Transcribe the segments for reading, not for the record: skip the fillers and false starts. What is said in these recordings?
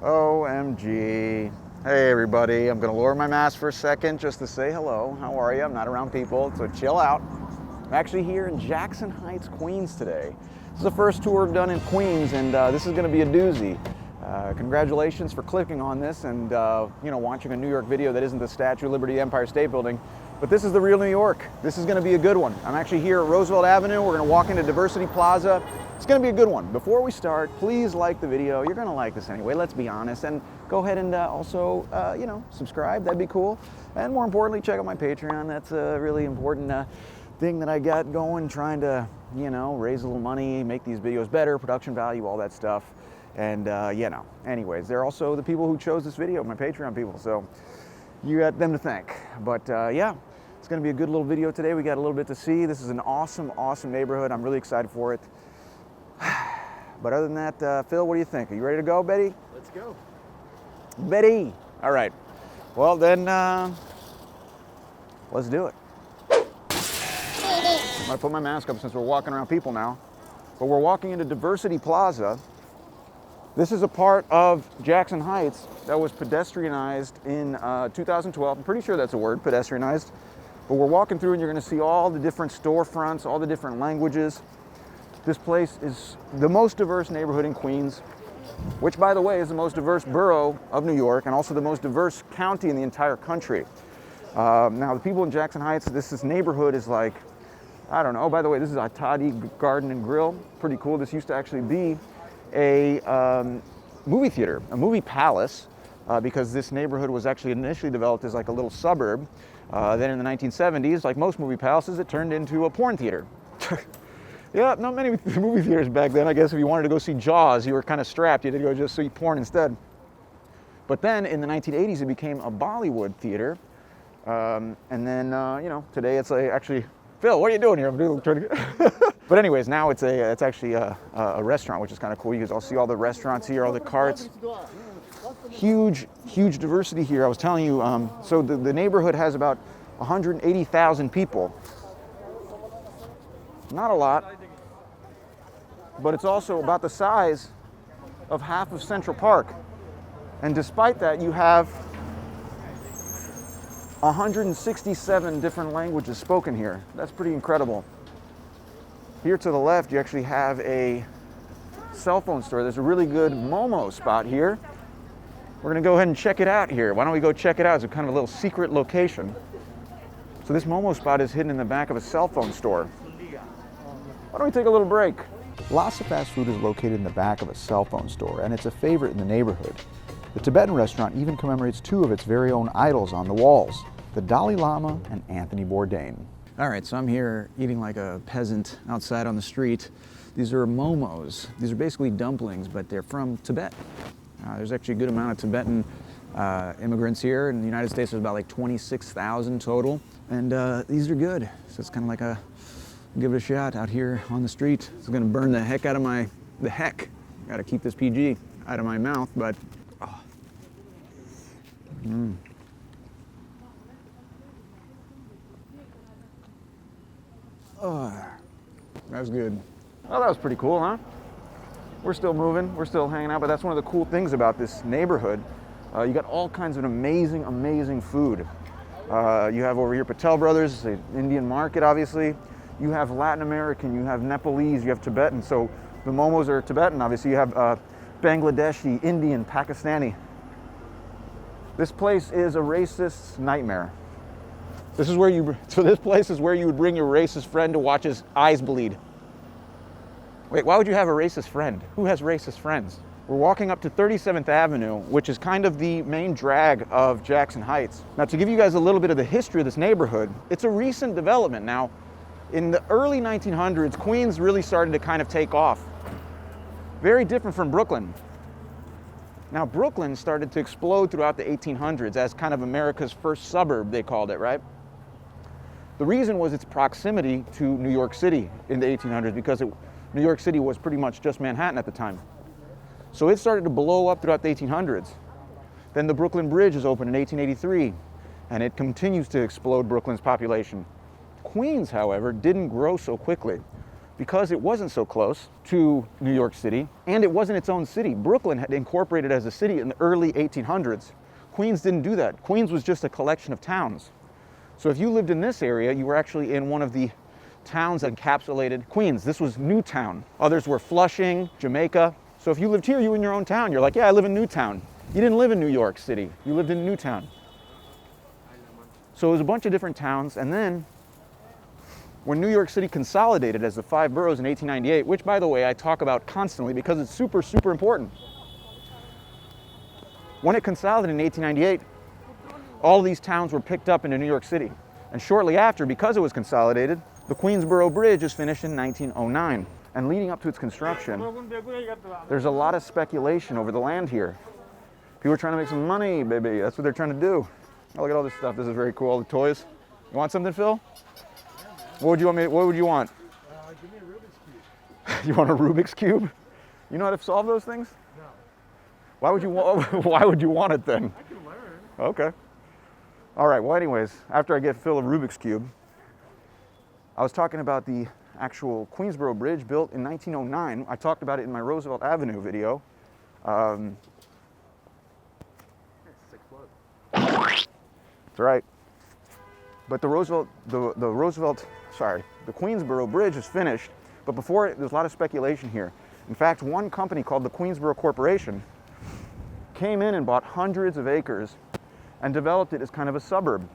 OMG. Hey everybody, I'm gonna lower my mask for a second just to say hello. How are you? I'm not around people, so chill out. I'm actually here in Jackson Heights, Queens today. This is the first tour I've done in Queens, and this is gonna be a doozy. Congratulations for clicking on this and watching a New York video that isn't the Statue of Liberty Empire State Building. But this is the real New York. This is gonna be a good one. I'm actually here at Roosevelt Avenue. We're gonna walk into Diversity Plaza. It's gonna be a good one. Before we start, please like the video. You're gonna like this anyway, let's be honest. And go ahead and also, subscribe, that'd be cool. And more importantly, check out my Patreon. That's a really important thing that I got going, trying to, raise a little money, make these videos better, production value, all that stuff. And, anyways, they're also the people who chose this video, my Patreon people. So you got them to thank. But it's gonna be a good little video today. We got a little bit to see. This is an awesome, awesome neighborhood. I'm really excited for it. But other than that, Phil, what do you think? Are you ready to go, Betty? Let's go. Betty. All right. Well, then, let's do it. I'm gonna put my mask up since we're walking around people now. But we're walking into Diversity Plaza. This is a part of Jackson Heights that was pedestrianized in 2012. I'm pretty sure that's a word, pedestrianized. But we're walking through and you're gonna see all the different storefronts, all the different languages. This place is the most diverse neighborhood in Queens, which, by the way, is the most diverse borough of New York and also the most diverse county in the entire country. Now, the people in Jackson Heights, this neighborhood is like, I don't know. Oh, by the way, this is Atadi Garden and Grill. Pretty cool. This used to actually be a movie theater, a movie palace, because this neighborhood was actually initially developed as like a little suburb. Then in the 1970s, like most movie palaces, it turned into a porn theater. Yeah, not many movie theaters back then. I guess if you wanted to go see Jaws, you were kind of strapped. You had to go just see porn instead. But then in the 1980s, it became a Bollywood theater. And then, today it's actually, Phil, what are you doing here? I'm trying to But anyways, now it's actually a restaurant, which is kind of cool. You can all see all the restaurants here, all the carts. Huge, huge diversity here. I was telling you, so the neighborhood has about 180,000 people. Not a lot, but it's also about the size of half of Central Park. And despite that, you have 167 different languages spoken here. That's pretty incredible. Here to the left, you actually have a cell phone store. There's a really good Momo spot here. We're gonna go ahead and check it out here. Why don't we go check it out? It's a kind of a little secret location. So this Momo spot is hidden in the back of a cell phone store. Why don't we take a little break? Lhasa Fast Food is located in the back of a cell phone store, and it's a favorite in the neighborhood. The Tibetan restaurant even commemorates two of its very own idols on the walls, the Dalai Lama and Anthony Bourdain. All right, so I'm here eating like a peasant outside on the street. These are momos. These are basically dumplings, but they're from Tibet. There's actually a good amount of Tibetan immigrants here. In the United States, there's about like 26,000 total, and these are good. So it's kind of like a give it a shot out here on the street. It's gonna burn the heck out of gotta keep this PG out of my mouth, but, that was good. Well, that was pretty cool, huh? We're still moving, we're still hanging out, but that's one of the cool things about this neighborhood. You got all kinds of amazing, amazing food. You have over here Patel Brothers, the Indian market, obviously. You have Latin American, you have Nepalese, you have Tibetan. So the momos are Tibetan, obviously. You have Bangladeshi, Indian, Pakistani. This place is a racist nightmare. This place is where you would bring your racist friend to watch his eyes bleed. Wait, why would you have a racist friend? Who has racist friends? We're walking up to 37th Avenue, which is kind of the main drag of Jackson Heights. Now, to give you guys a little bit of the history of this neighborhood, it's a recent development. Now, in the early 1900s, Queens really started to kind of take off. Very different from Brooklyn. Now, Brooklyn started to explode throughout the 1800s as kind of America's first suburb, they called it, right? The reason was its proximity to New York City in the 1800s, because New York City was pretty much just Manhattan at the time. So it started to blow up throughout the 1800s. Then the Brooklyn Bridge is opened in 1883, and it continues to explode Brooklyn's population. Queens, however, didn't grow so quickly. because it wasn't so close to New York City, and it wasn't its own city. Brooklyn had incorporated as a city in the early 1800s. Queens didn't do that. Queens was just a collection of towns. So if you lived in this area, you were actually in one of the towns that encapsulated Queens. This was Newtown. Others were Flushing, Jamaica. So if you lived here, you were in your own town. You're like, yeah, I live in Newtown. You didn't live in New York City. You lived in Newtown. So it was a bunch of different towns, and then when New York City consolidated as the 5 boroughs in 1898, which, by the way, I talk about constantly because it's super, super important. When it consolidated in 1898, all of these towns were picked up into New York City. And shortly after, because it was consolidated, the Queensboro Bridge was finished in 1909. And leading up to its construction, there's a lot of speculation over the land here. People are trying to make some money, baby. That's what they're trying to do. Oh, look at all this stuff. This is very cool. All the toys. You want something, Phil? What would you want? What would you want? Give me a Rubik's Cube. You want a Rubik's Cube? You know how to solve those things? No. Why would you want? Why would you want it then? I can learn. Okay. All right. Well, anyways, after I get Phil a Rubik's Cube, I was talking about the actual Queensboro Bridge built in 1909. I talked about it in my Roosevelt Avenue video. That's right. But the Queensboro Bridge is finished, but before it, there's a lot of speculation here. In fact, one company called the Queensboro Corporation came in and bought hundreds of acres and developed it as kind of a suburb.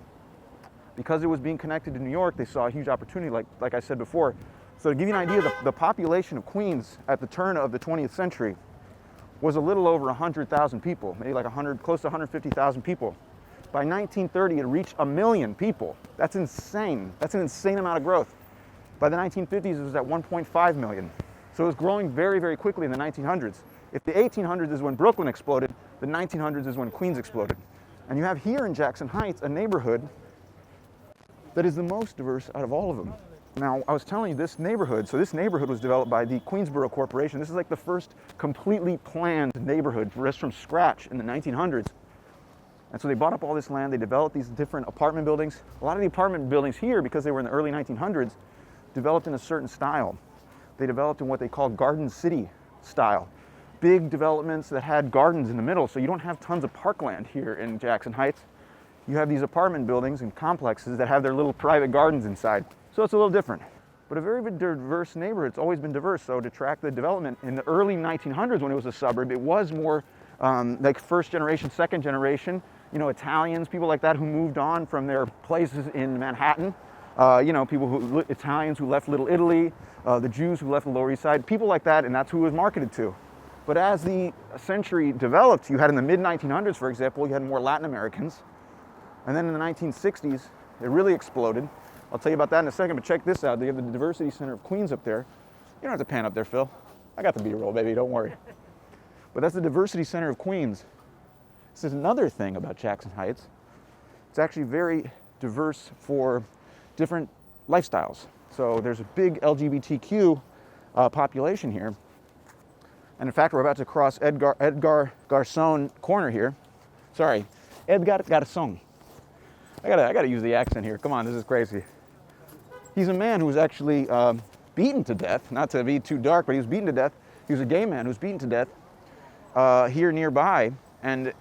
Because it was being connected to New York, they saw a huge opportunity, like I said before. So to give you an idea, the population of Queens at the turn of the 20th century was a little over 100,000 people, maybe like close to 150,000 people. By 1930, it reached 1 million people. That's insane. That's an insane amount of growth. By the 1950s, it was at 1.5 million. So it was growing very, very quickly in the 1900s. If the 1800s is when Brooklyn exploded, the 1900s is when Queens exploded. And you have here in Jackson Heights a neighborhood that is the most diverse out of all of them. Now, I was telling you this neighborhood was developed by the Queensboro Corporation. This is like the first completely planned neighborhood, just from scratch in the 1900s. And so they bought up all this land, they developed these different apartment buildings. A lot of the apartment buildings here, because they were in the early 1900s, developed in a certain style. They developed in what they call Garden City style. Big developments that had gardens in the middle, so you don't have tons of parkland here in Jackson Heights. You have these apartment buildings and complexes that have their little private gardens inside. So it's a little different. But a very diverse neighborhood. It's always been diverse, so to track the development in the early 1900s when it was a suburb, it was more like first generation, second generation, Italians, people like that who moved on from their places in Manhattan, Italians who left Little Italy, the Jews who left the Lower East Side, people like that, and that's who it was marketed to. But as the century developed, you had in the mid-1900s, for example, you had more Latin Americans, and then in the 1960s, it really exploded. I'll tell you about that in a second, but check this out. They have the Diversity Center of Queens up there. You don't have to pan up there, Phil. I got the B-roll, baby, don't worry. But that's the Diversity Center of Queens. This is another thing about Jackson Heights. It's actually very diverse for different lifestyles. So there's a big LGBTQ population here. And in fact, we're about to cross Edgar Garçon corner here. Sorry, Edgar Garçon. I gotta use the accent here. Come on, this is crazy. He's a man who was actually beaten to death. Not to be too dark, but he was beaten to death. He was a gay man who was beaten to death here nearby. And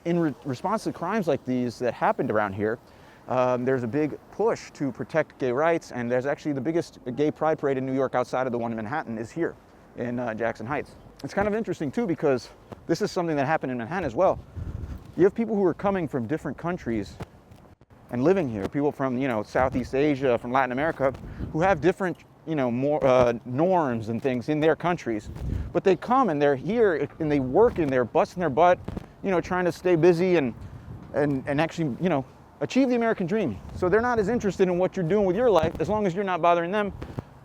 in response to crimes like these that happened around here, there's a big push to protect gay rights. And there's actually the biggest gay pride parade in New York outside of the one in Manhattan is here in Jackson Heights. It's kind of interesting too, because this is something that happened in Manhattan as well. You have people who are coming from different countries and living here, people from, Southeast Asia, from Latin America, who have different, more norms and things in their countries. But they come and they're here and they work and they're busting their butt, trying to stay busy and actually, achieve the American dream. So they're not as interested in what you're doing with your life as long as you're not bothering them.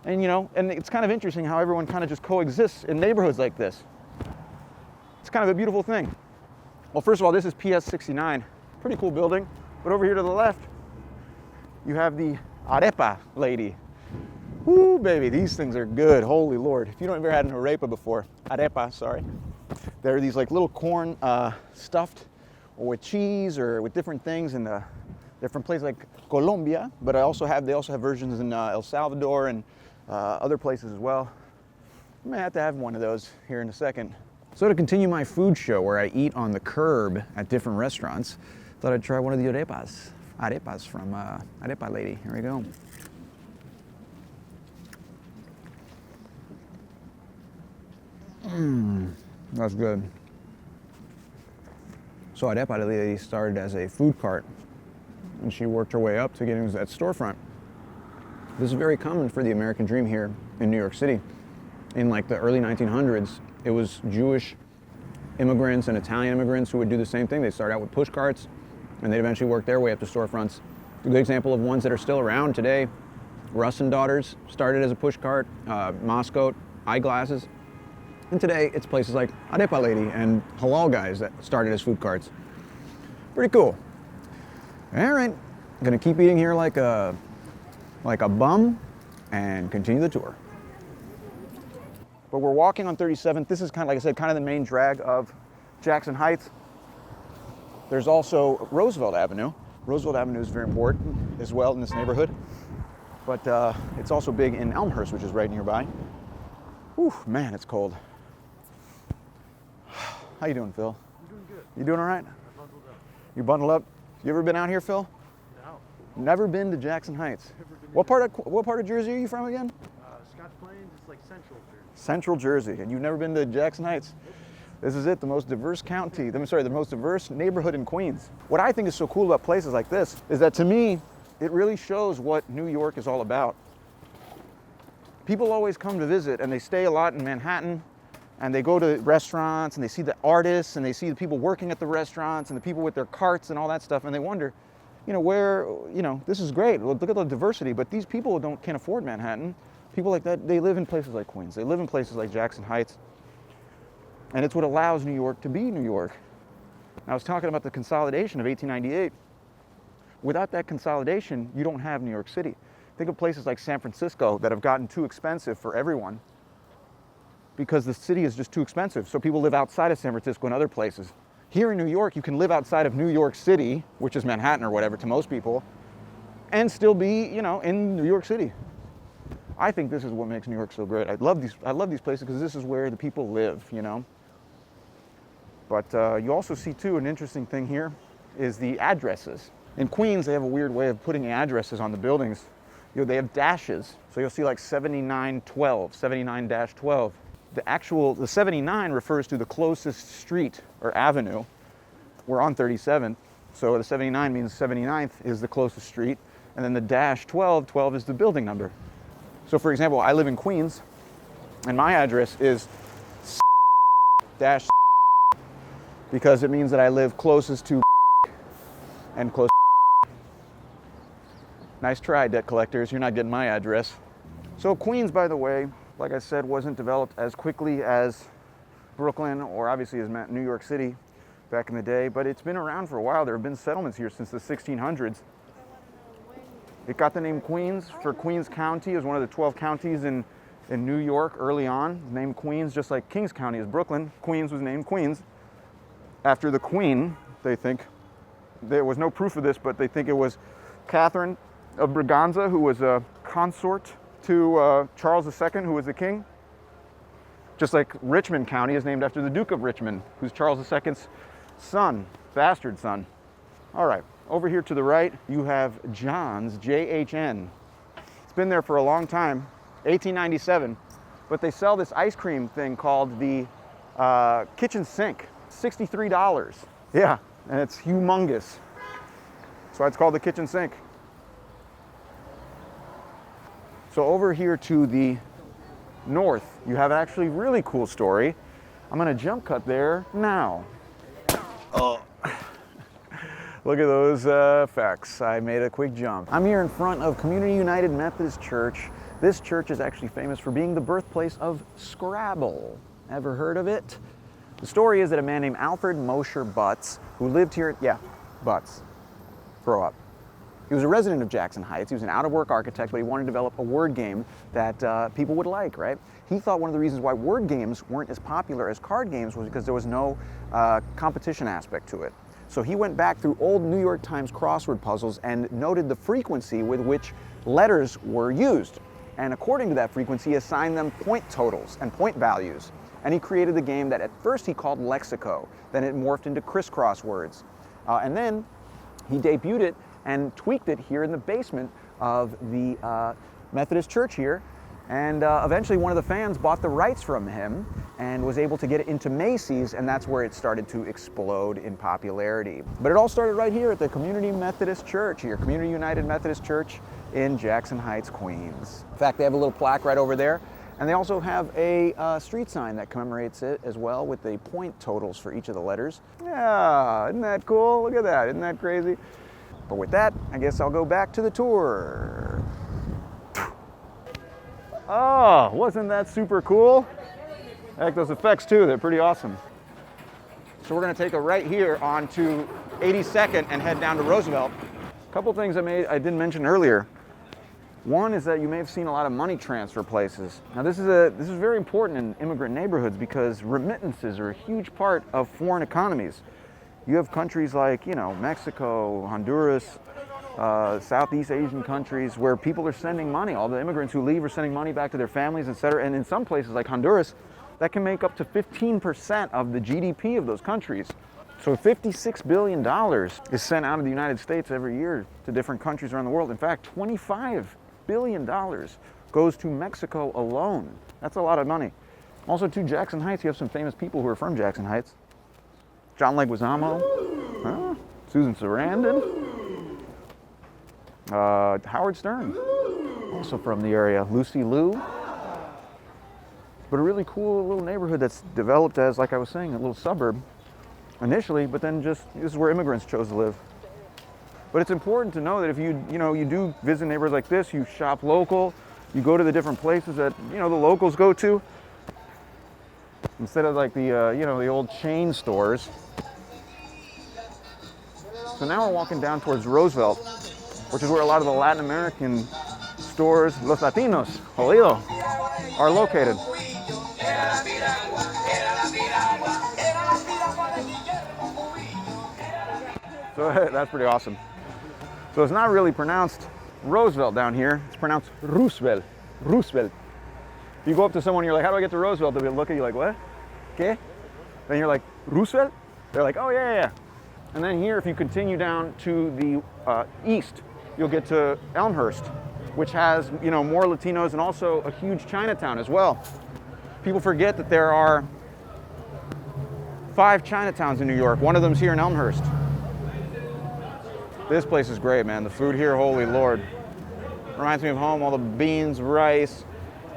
And, and it's kind of interesting how everyone kind of just coexists in neighborhoods like this. It's kind of a beautiful thing. Well, first of all, this is PS 69. Pretty cool building. But over here to the left, you have the arepa lady. Woo, baby, these things are good. Holy Lord. If you don't ever had an arepa before, arepa, sorry. They're these like little corn stuffed or with cheese or with different things. And they're from places like Colombia, but they also have versions in El Salvador and other places as well. I may have to have one of those here in a second. So to continue my food show where I eat on the curb at different restaurants, thought I'd try one of the arepas from Arepa Lady. Here we go. That's good. So Arepa Lady started as a food cart, and she worked her way up to getting that storefront. This is very common for the American dream here in New York City. In like the early 1900s, it was Jewish immigrants and Italian immigrants who would do the same thing. They'd start out with push carts, and they'd eventually work their way up to storefronts. A good example of ones that are still around today, Russ and Daughters started as a push cart, Moscow eyeglasses. And today, it's places like Arepa Lady and Halal Guys that started as food carts. Pretty cool. All right, gonna keep eating here like a bum and continue the tour. But we're walking on 37th. This is kind of, like I said, kind of the main drag of Jackson Heights. There's also Roosevelt Avenue. Roosevelt Avenue is very important as well in this neighborhood. But it's also big in Elmhurst, which is right nearby. Whew, man, it's cold. How you doing, Phil? I'm doing good. You doing all right? I bundled up. You bundled up? You ever been out here, Phil? No. Never been to Jackson Heights. Never been What part of Jersey are you from again? Scotch Plains, it's like Central Jersey. Central Jersey, and you've never been to Jackson Heights? This is it, the most diverse county, the most diverse neighborhood in Queens. What I think is so cool about places like this is that to me, it really shows what New York is all about. People always come to visit and they stay a lot in Manhattan and they go to restaurants and they see the artists and they see the people working at the restaurants and the people with their carts and all that stuff and they wonder, this is great, look at the diversity, but these people can't afford Manhattan. People like that, they live in places like Queens, they live in places like Jackson Heights. And it's what allows New York to be New York. I was talking about the consolidation of 1898. Without that consolidation, you don't have New York City. Think of places like San Francisco that have gotten too expensive for everyone because the city is just too expensive. So people live outside of San Francisco and other places. Here in New York, you can live outside of New York City, which is Manhattan or whatever to most people, and still be, in New York City. I think this is what makes New York so great. I love these places because this is where the people live, But you also see too, an interesting thing here is the addresses. In Queens, they have a weird way of putting addresses on the buildings. They have dashes. So you'll see like 7912, 79-12. The 79 refers to the closest street or avenue. We're on 37th. So the 79 means 79th is the closest street. And then the -12 is the building number. So for example, I live in Queens and my address is dash because it means that I live closest to and close. Nice try, debt collectors. You're not getting my address. So Queens, by the way, like I said, wasn't developed as quickly as Brooklyn or obviously as New York City back in the day, but it's been around for a while. There have been settlements here since the 1600s. It got the name Queens for Queens County. It was one of the 12 counties in New York early on, named Queens, just like Kings County is Brooklyn. Queens was named Queens after the Queen, they think. There was no proof of this, but they think it was Catherine of Braganza, who was a consort to Charles II, who was the king. Just like Richmond County is named after the Duke of Richmond, who's Charles II's son, bastard son. All right, over here to the right, you have John's, J-H-N. It's been there for a long time, 1897, but they sell this ice cream thing called the kitchen sink, $63. Yeah, and it's humongous. That's why it's called the kitchen sink. So over here to the north, you have an actually really cool story. I'm gonna jump cut there now. Oh, look at those facts. I made a quick jump. I'm here in front of Community United Methodist Church. This church is actually famous for being the birthplace of Scrabble. Ever heard of it? The story is that a man named Alfred Mosher Butts, who lived here, Butts, grow up. He was a resident of Jackson Heights. He was an out-of-work architect, but he wanted to develop a word game that people would like, right? He thought one of the reasons why word games weren't as popular as card games was because there was no competition aspect to it. So he went back through old New York Times crossword puzzles and noted the frequency with which letters were used. And according to that frequency, he assigned them point totals and point values. And he created the game that at first he called Lexico. Then it morphed into crisscross words. And then he debuted it and tweaked it here in the basement of the Methodist church here. And eventually one of the fans bought the rights from him and was able to get it into Macy's, and that's where it started to explode in popularity. But it all started right here at the Community Methodist Church here, Community United Methodist Church in Jackson Heights, Queens. In fact, they have a little plaque right over there, and they also have a street sign that commemorates it as well with the point totals for each of the letters. Yeah, isn't that cool? Look at that, isn't that crazy? But with that, I guess I'll go back to the tour. Oh, wasn't that super cool? Heck, those effects too, they're pretty awesome. So we're gonna take a right here onto 82nd and head down to Roosevelt. A couple things I didn't mention earlier. One is that you may have seen a lot of money transfer places. Now this is very important in immigrant neighborhoods because remittances are a huge part of foreign economies. You have countries like, Mexico, Honduras, Southeast Asian countries where people are sending money. All the immigrants who leave are sending money back to their families, etc. And in some places like Honduras, that can make up to 15% of the GDP of those countries. So $56 billion is sent out of the United States every year to different countries around the world. In fact, $25 billion goes to Mexico alone. That's a lot of money. Also to Jackson Heights, you have some famous people who are from Jackson Heights. John Leguizamo, Susan Sarandon, Howard Stern, also from the area. Lucy Liu. But a really cool little neighborhood that's developed as, like I was saying, a little suburb initially, but then just this is where immigrants chose to live. But it's important to know that if you do visit neighborhoods like this, you shop local, you go to the different places that the locals go to, instead of like the old chain stores. So now we're walking down towards Roosevelt, which is where a lot of the Latin American stores, Los Latinos, jodido, are located. So that's pretty awesome. So it's not really pronounced Roosevelt down here, it's pronounced Roosevelt. Roosevelt. If you go up to someone and you're like, how do I get to Roosevelt? They'll look at you like, what? Okay? Then you're like, Roosevelt? They're like, oh yeah. And then here, if you continue down to the east, you'll get to Elmhurst, which has more Latinos and also a huge Chinatown as well. People forget that there are 5 Chinatowns in New York. One of them's here in Elmhurst. This place is great, man. The food here, holy Lord. Reminds me of home, all the beans, rice,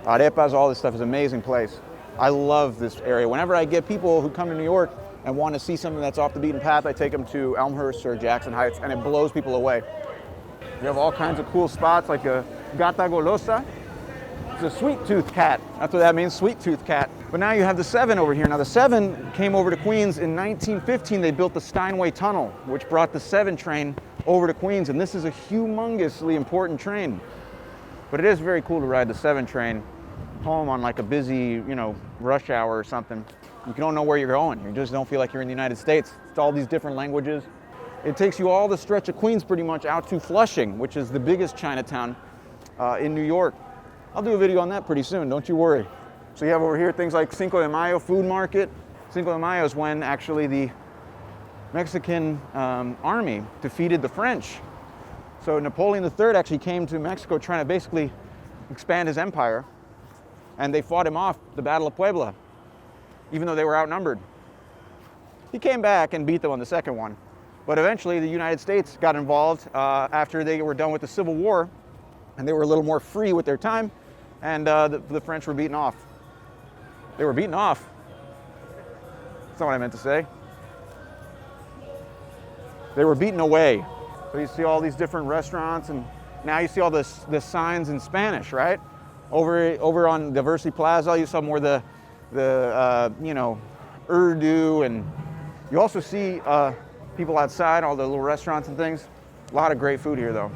arepas, all this stuff is an amazing place. I love this area. Whenever I get people who come to New York and want to see something that's off the beaten path, I take them to Elmhurst or Jackson Heights, and it blows people away. You have all kinds of cool spots like a gata golosa. It's a sweet-toothed cat. That's what that means, sweet-toothed cat. But now you have the 7 over here. Now the 7 came over to Queens in 1915. They built the Steinway Tunnel, which brought the 7 train over to Queens, and this is a humongously important train. But it is very cool to ride the 7 train home on like a busy, rush hour or something. You don't know where you're going. You just don't feel like you're in the United States. It's all these different languages. It takes you all the stretch of Queens pretty much out to Flushing, which is the biggest Chinatown in New York. I'll do a video on that pretty soon, don't you worry. So you have over here things like Cinco de Mayo food market. Cinco de Mayo is when actually the Mexican army defeated the French. So Napoleon III actually came to Mexico trying to basically expand his empire, and they fought him off the Battle of Puebla, even though they were outnumbered. He came back and beat them on the second one. But eventually the United States got involved after they were done with the Civil War, and they were a little more free with their time, and the French were beaten off. They were beaten off. That's not what I meant to say. They were beaten away. So you see all these different restaurants, and now you see all the signs in Spanish, right? Over on Diversity Plaza, you saw more the Urdu, and you also see people outside, all the little restaurants and things. A lot of great food here, though.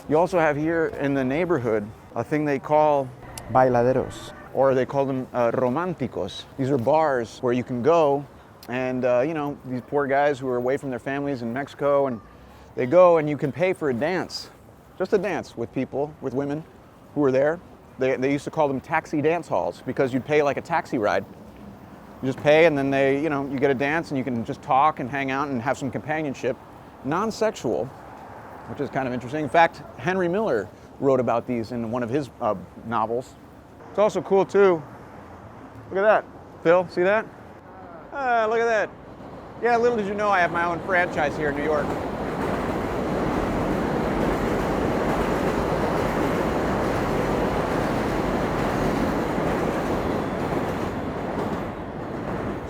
You also have here in the neighborhood a thing they call bailaderos, or they call them románticos. These are bars where you can go and, these poor guys who are away from their families in Mexico, and they go and you can pay for a dance, just a dance with people, with women who are there. They used to call them taxi dance halls because you'd pay like a taxi ride. You just pay and then you get a dance and you can just talk and hang out and have some companionship. Non-sexual, which is kind of interesting. In fact, Henry Miller wrote about these in one of his novels. It's also cool too. Look at that. Phil, see that? Look at that. Yeah, little did you know I have my own franchise here in New York.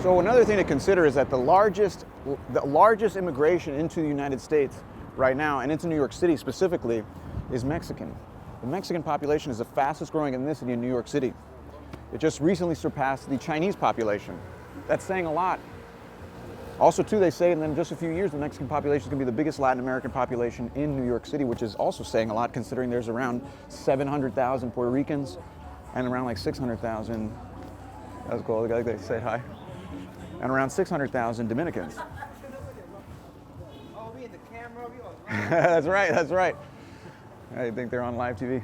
So another thing to consider is that the largest immigration into the United States right now, and into New York City specifically, is Mexican. The Mexican population is the fastest growing ethnicity in New York City. It just recently surpassed the Chinese population. That's saying a lot. Also, too, they say in just a few years, the Mexican population is going to be the biggest Latin American population in New York City, which is also saying a lot considering there's around 700,000 Puerto Ricans and around like 600,000, that was cool, they say hi, and around 600,000 Dominicans. That's right, that's right. I think they're on live TV.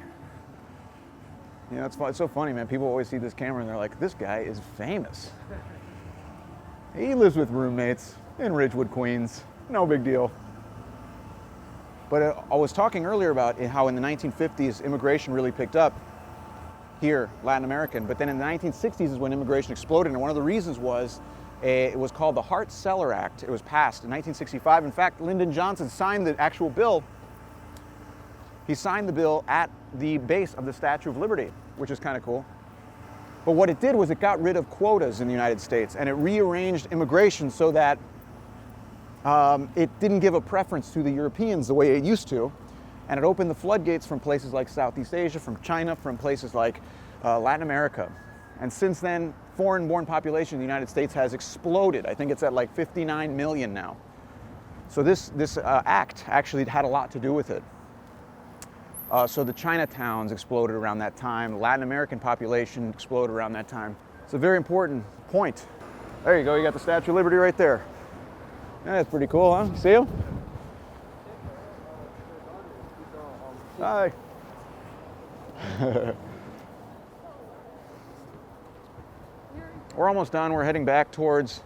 You know, it's so funny, man. People always see this camera and they're like, this guy is famous. He lives with roommates in Ridgewood, Queens. No big deal. But I was talking earlier about how in the 1950s immigration really picked up here, Latin American. But then in the 1960s is when immigration exploded. And one of the reasons was it was called the Hart-Celler Act. It was passed in 1965. In fact, Lyndon Johnson signed the actual bill. He signed the bill at the base of the Statue of Liberty, which is kind of cool. But what it did was it got rid of quotas in the United States, and it rearranged immigration so that it didn't give a preference to the Europeans the way it used to, and it opened the floodgates from places like Southeast Asia, from China, from places like Latin America. And since then, foreign-born population in the United States has exploded. I think it's at like 59 million now. So this act actually had a lot to do with it. So the Chinatowns exploded around that time. The Latin American population exploded around that time. It's a very important point. There you go, you got the Statue of Liberty right there. Yeah, that's pretty cool, huh? See him? Hi. We're almost done. We're heading back towards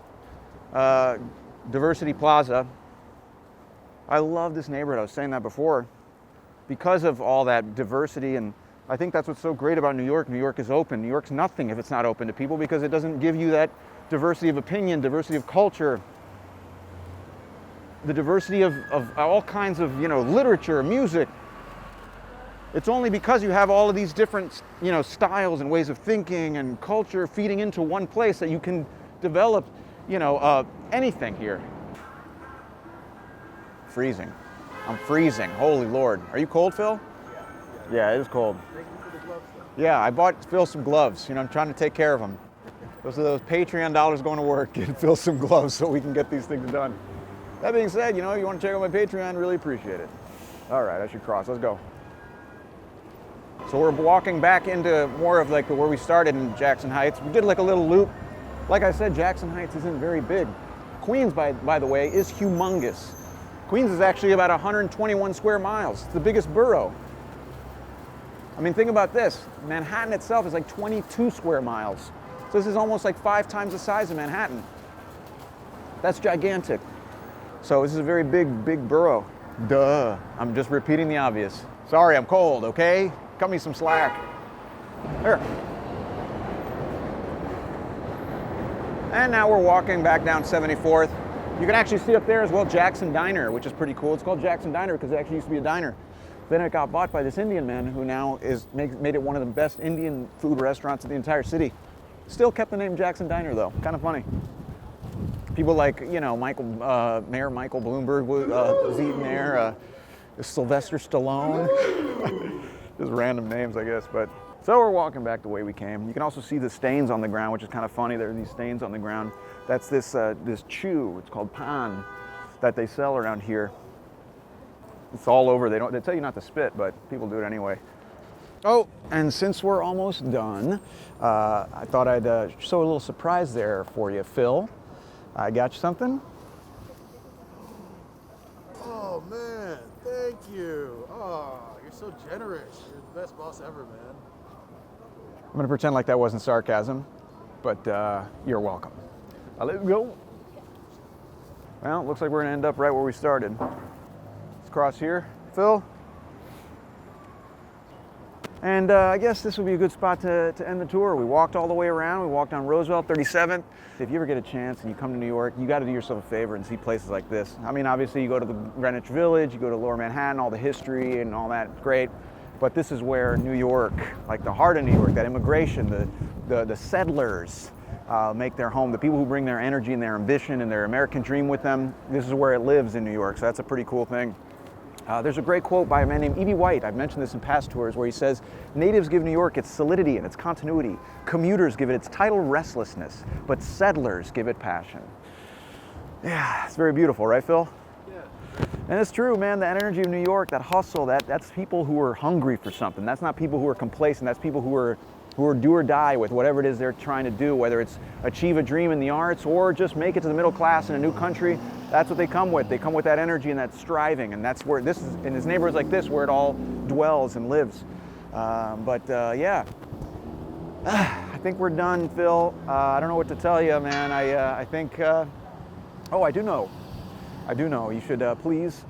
Diversity Plaza. I love this neighborhood. I was saying that before. Because of all that diversity, and I think that's what's so great about New York. New York is open. New York's nothing if it's not open to people because it doesn't give you that diversity of opinion, diversity of culture, the diversity of all kinds of, literature, music. It's only because you have all of these different, styles and ways of thinking and culture feeding into one place that you can develop, anything here. Freezing. I'm freezing. Holy Lord. Are you cold, Phil? Yeah, it is cold. Thank you for the gloves, though. Yeah, I bought Phil some gloves. I'm trying to take care of him. Those are those Patreon dollars going to work. Get Phil some gloves so we can get these things done. That being said, you want to check out my Patreon, really appreciate it. All right, I should cross. Let's go. So we're walking back into more of like where we started in Jackson Heights. We did like a little loop. Like I said, Jackson Heights isn't very big. Queens, by the way, is humongous. Queens is actually about 121 square miles. It's the biggest borough. I mean, think about this. Manhattan itself is like 22 square miles. So this is almost like 5 times the size of Manhattan. That's gigantic. So this is a very big borough. Duh. I'm just repeating the obvious. Sorry, I'm cold, okay? Cut me some slack. Here. And now we're walking back down 74th. You can actually see up there as well Jackson Diner, which is pretty cool. It's called Jackson Diner because it actually used to be a diner. Then it got bought by this Indian man who now made it one of the best Indian food restaurants in the entire city. Still kept the name Jackson Diner though. Kind of funny. People like, Mayor Michael Bloomberg was eating there. Sylvester Stallone. Just random names, I guess. But so we're walking back the way we came. You can also see the stains on the ground, which is kind of funny. There are these stains on the ground. That's this chew. It's called pan that they sell around here. It's all over. They tell you not to spit, but people do it anyway. Oh, and since we're almost done, I thought I'd show a little surprise there for you, Phil. I got you something. Oh, man. Thank you. Oh, you're so generous. You're the best boss ever, man. going to pretend like that wasn't sarcasm, but you're welcome. Let's go. Well, it looks like we're going to end up right where we started. Let's cross here. Phil? And I guess this would be a good spot to end the tour. We walked all the way around. We walked on Roosevelt 37th. If you ever get a chance and you come to New York, you got to do yourself a favor and see places like this. I mean, obviously you go to the Greenwich Village, you go to Lower Manhattan, all the history and all that, great. But this is where New York, like the heart of New York, that immigration, the settlers make their home, the people who bring their energy and their ambition and their American dream with them. This is where it lives in New York, so that's a pretty cool thing. There's a great quote by a man named E.B. White. I've mentioned this in past tours, where he says, "Natives give New York its solidity and its continuity. Commuters give it its tidal restlessness, but settlers give it passion." Yeah, it's very beautiful, right, Phil? Yeah. And it's true, man. The energy of New York, that hustle, that's people who are hungry for something. That's not people who are complacent. That's people who are do or die with whatever it is they're trying to do, whether it's achieve a dream in the arts or just make it to the middle class in a new country. That's what they come with. They come with that energy and that striving, and that's where this is, in his neighborhoods like this, where it all dwells and lives. Yeah, I think we're done, Phil. I don't know what to tell you, man. I think, oh, I do know. You should please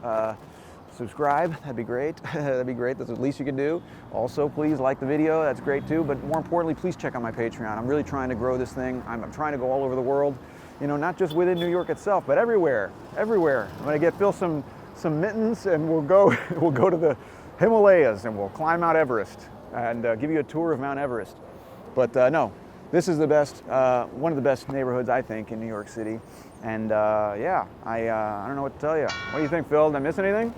subscribe. That'd be great. That'd be great. That's the least you can do. Also, please like the video. That's great too. But more importantly, please check out my Patreon. I'm really trying to grow this thing. I'm trying to go all over the world. You know, not just within New York itself, but everywhere. Everywhere. I'm gonna get Phil some mittens, and we'll go to the Himalayas, and we'll climb Mount Everest, and give you a tour of Mount Everest. But no, this is the best, one of the best neighborhoods, I think, in New York City. And yeah, I don't know what to tell you. What do you think, Phil? Did I miss anything?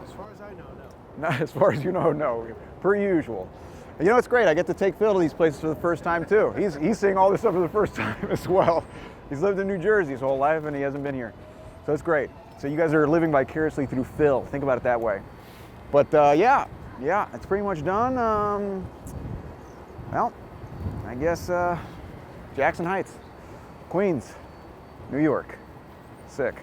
As far as I know, no. Not as far as you know, no. Per usual. You know, it's great. I get to take Phil to these places for the first time too. He's seeing all this stuff for the first time as well. He's lived in New Jersey his whole life, and he hasn't been here. So it's great. So you guys are living vicariously through Phil. Think about it that way. But yeah, it's pretty much done. Well, I guess Jackson Heights, Queens, New York. Sick.